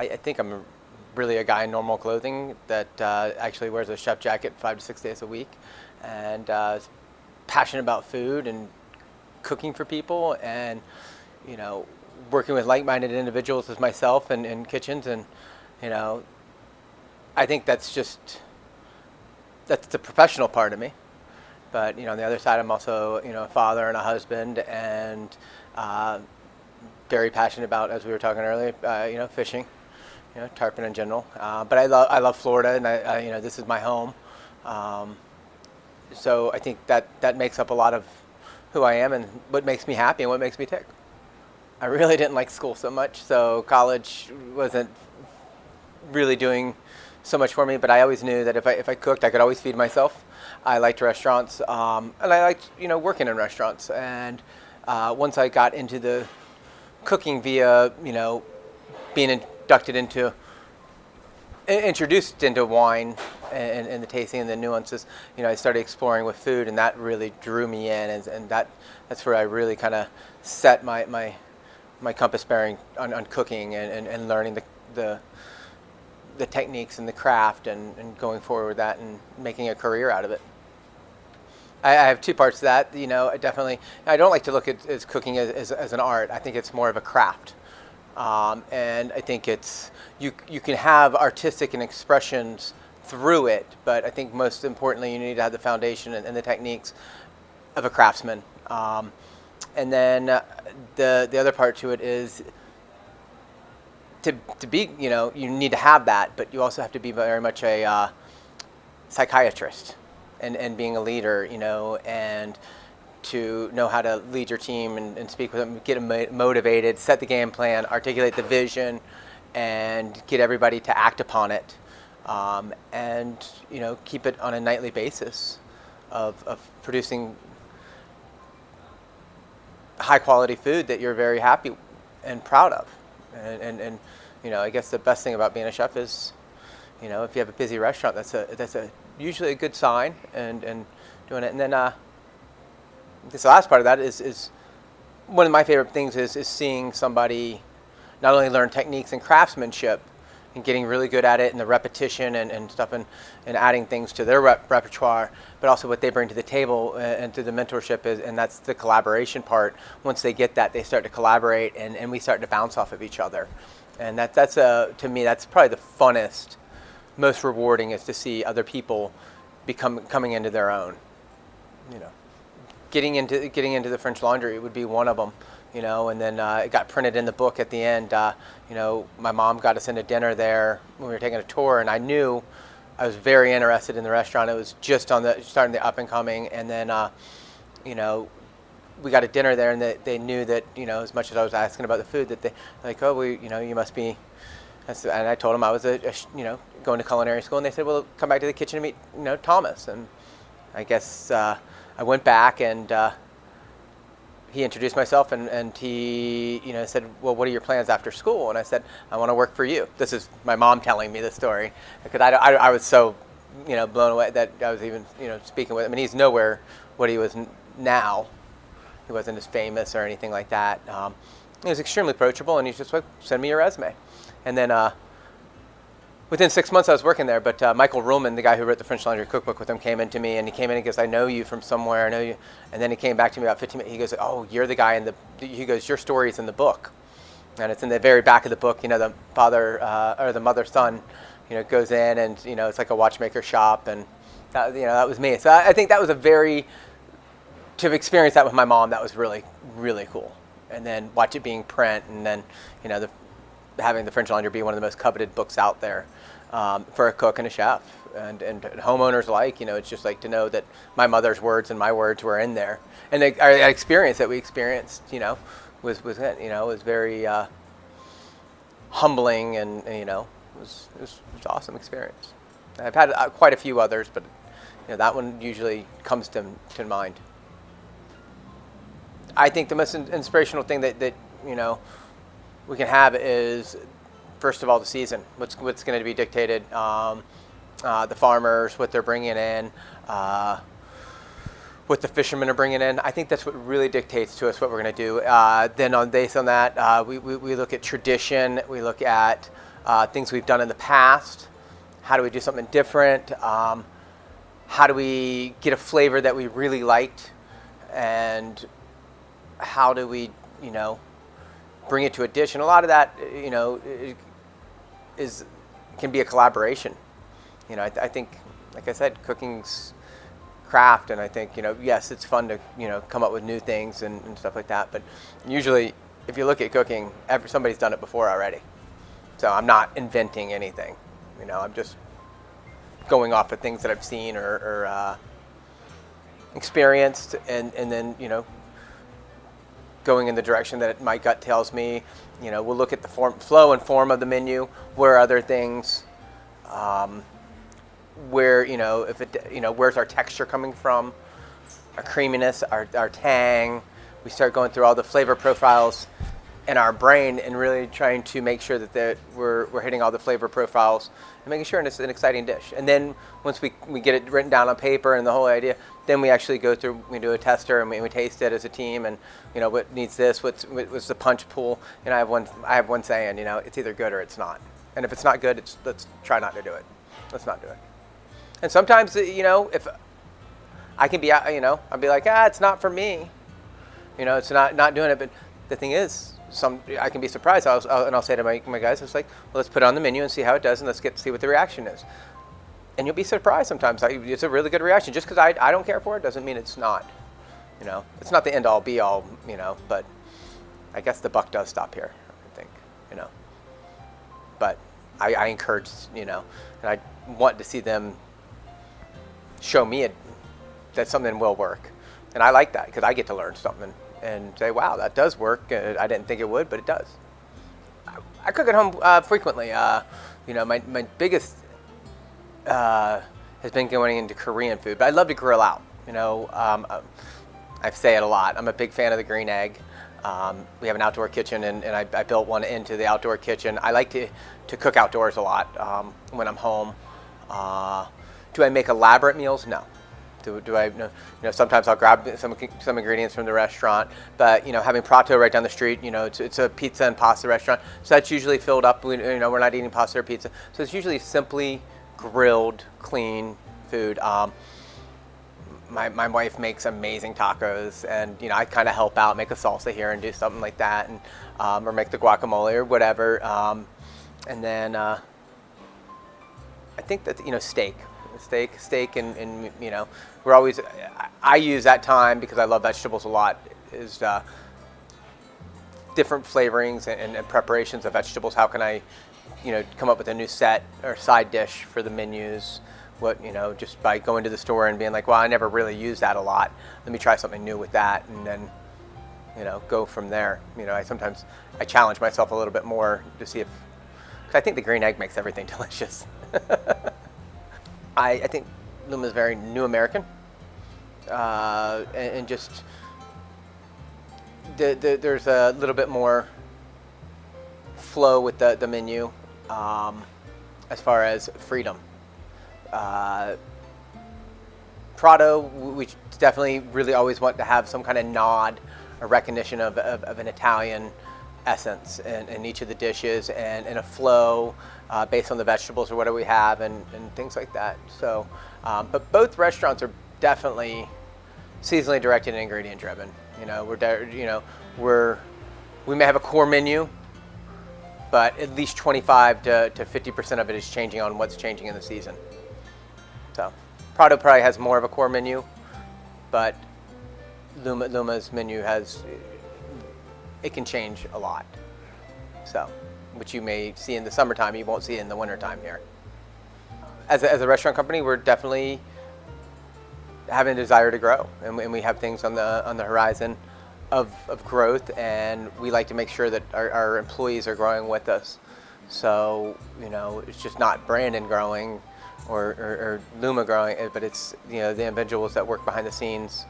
I think I'm really a guy in normal clothing that actually wears a chef jacket 5 to 6 days a week, and is passionate about food and cooking for people, and you know, working with like-minded individuals as myself in kitchens, and you know, I think that's the professional part of me. But on the other side, I'm also a father and a husband, and uh, very passionate about, as we were talking earlier, fishing, tarpon in general. But I love Florida, and this is my home. Um, so I think that makes up a lot of who I am and what makes me happy and what makes me tick. I really didn't like school so much, so college wasn't really doing so much for me. But I always knew that if I cooked, I could always feed myself. I liked restaurants, and I liked working in restaurants. And once I got into the cooking via being inducted into introduced into wine and the tasting and the nuances, I started exploring with food, and that really drew me in, and that's where I really kind of set my compass bearing on cooking and learning the techniques and the craft, and going forward with that and making a career out of it. I have two parts to that. I don't like to look at cooking as an art. I think it's more of a craft. And I think you can have artistic and expressions through it, but I think most importantly you need to have the foundation and the techniques of a craftsman. And then the other part to it is to be, you need to have that, but you also have to be very much a psychiatrist and being a leader, and to know how to lead your team and speak with them, get them motivated, set the game plan, articulate the vision, and get everybody to act upon it, and keep it on a nightly basis of producing high quality food that you're very happy and proud of. And I guess the best thing about being a chef is, if you have a busy restaurant, that's a usually a good sign, and doing it. And then this last part of that is one of my favorite things is seeing somebody not only learn techniques and craftsmanship and getting really good at it and the repetition and stuff, and adding things to their repertoire, but also what they bring to the table and to the mentorship and that's the collaboration part. Once they get that, they start to collaborate, and we start to bounce off of each other. And that's to me, that's probably the funnest, most rewarding, is to see other people coming into their own. Getting into the French Laundry would be one of them. And then it got printed in the book at the end. My mom got us into dinner there when we were taking a tour, and I knew I was very interested in the restaurant. It was just starting the up and coming, and then we got a dinner there, and they knew that as much as I was asking about the food, that they like, oh, you must be. And I told them I was going to culinary school, and they said, well, come back to the kitchen and meet Thomas. And I guess I went back, and he introduced myself, and he said, well, what are your plans after school? And I said, I want to work for you. This is my mom telling me this story, because I was so blown away that I was even speaking with him. And he's nowhere what he was now. He wasn't as famous or anything like that. He was extremely approachable, and he's just like, send me your resume. And then within 6 months I was working there, but Michael Ruhlman, the guy who wrote the French Laundry cookbook with him, came into me, and he came in and goes, I know you from somewhere, I know you. And then he came back to me about 15 minutes. He goes, oh, you're the guy he goes, your story's in the book. And it's in the very back of the book. The father or the mother's son, goes in, and it's like a watchmaker shop, and that was me. So I think that was to have experienced that with my mom, that was really, really cool. And then watch it being print, and then having the French Laundry be one of the most coveted books out there for a cook and a chef, and homeowners alike. It's just like to know that my mother's words and my words were in there, and our experience that we experienced, was it. It was very humbling, and it was an awesome experience. I've had quite a few others, but that one usually comes to mind. I think the most inspirational thing that we can have is, first of all, the season. What's going to be dictated, the farmers, what they're bringing in, what the fishermen are bringing in. I think that's what really dictates to us what we're going to do. Then based on that, we look at tradition. We look at things we've done in the past. How do we do something different? How do we get a flavor that we really liked? And how do we, bring it to a dish? And a lot of that, can be a collaboration. I think, like I said, cooking's craft, and I think, yes, it's fun to, come up with new things and stuff like that. But usually, if you look at cooking, somebody's done it before already. So I'm not inventing anything. I'm just going off of things that I've seen or experienced, and then, going in the direction that my gut tells me. We'll look at the flow and form of the menu. Where are other things? Where, if it, where's our texture coming from? Our creaminess, our tang. We start going through all the flavor profiles in our brain and really trying to make sure that we're hitting all the flavor profiles and making sure it's an exciting dish. And then once we get it written down on paper and the whole idea, then we actually go through, we do a tester and we taste it as a team, and what needs this, what's the punch pool. I have one saying, it's either good or it's not. And if it's not good, let's try not to do it. Let's not do it. And sometimes, if I can be, I'll be like, it's not for me. It's not doing it. But the thing is, I can be surprised. I'll say to my guys, it's like, well, let's put it on the menu and see how it does, and let's see what the reaction is. And you'll be surprised sometimes. It's a really good reaction. Just because I don't care for it doesn't mean it's not. It's not the end all be all. But I guess the buck does stop here. I think. But I encourage, and I want to see them show me that something will work, and I like that because I get to learn something and say, wow, that does work. I didn't think it would, but it does. I cook at home frequently. My biggest has been going into Korean food, but I love to grill out. I say it a lot. I'm a big fan of the green egg. We have an outdoor kitchen, and I built one into the outdoor kitchen. I like to cook outdoors a lot when I'm home. Do I make elaborate meals? No. Do I? No. Sometimes I'll grab some ingredients from the restaurant, but having Prato right down the street, it's a pizza and pasta restaurant, so that's usually filled up. We're not eating pasta or pizza, so it's usually simply grilled, clean food. My wife makes amazing tacos, and I kind of help out, make a salsa here and do something like that, and or make the guacamole or whatever, and then I think that steak, and we're always. I use that time because I love vegetables a lot. Is different flavorings and preparations of vegetables. How can I, come up with a new set or side dish for the menus? What just by going to the store and being like, well, I never really use that a lot. Let me try something new with that, and then go from there. I challenge myself a little bit more to see because I think the green egg makes everything delicious. I think Luma is very new American, and just there's a little bit more flow with the menu as far as freedom. Prado, we definitely really always want to have some kind of nod or recognition of an Italian essence in each of the dishes, and a flow based on the vegetables or whatever we have, and things like that. So, but both restaurants are definitely seasonally directed and ingredient driven. We may have a core menu, but at least 25 to 50% of it is changing on what's changing in the season. So, Prado probably has more of a core menu, but Luma's menu it can change a lot. So, which you may see in the summertime, you won't see it in the wintertime here. As a restaurant company, we're definitely having a desire to grow, and we have things on the horizon of growth, and we like to make sure that our employees are growing with us. So, it's just not Brandon growing or Luma growing, but it's the individuals that work behind the scenes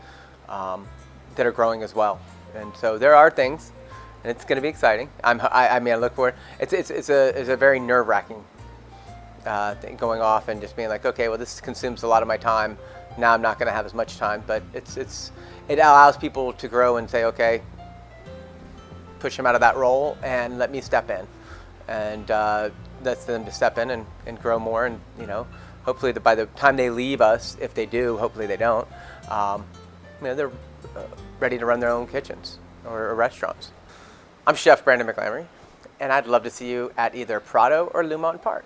that are growing as well. And so there are things, and it's going to be exciting. I look forward. It's a very nerve-wracking thing going off and just being like, okay, well, this consumes a lot of my time. Now I'm not going to have as much time, but it allows people to grow and say, okay, push them out of that role and let me step in. And that's them to step in and grow more, and hopefully by the time they leave us, if they do, hopefully they don't, they're ready to run their own kitchens or restaurants. I'm Chef Brandon McGlamery, and I'd love to see you at either Prado or Lumont Park.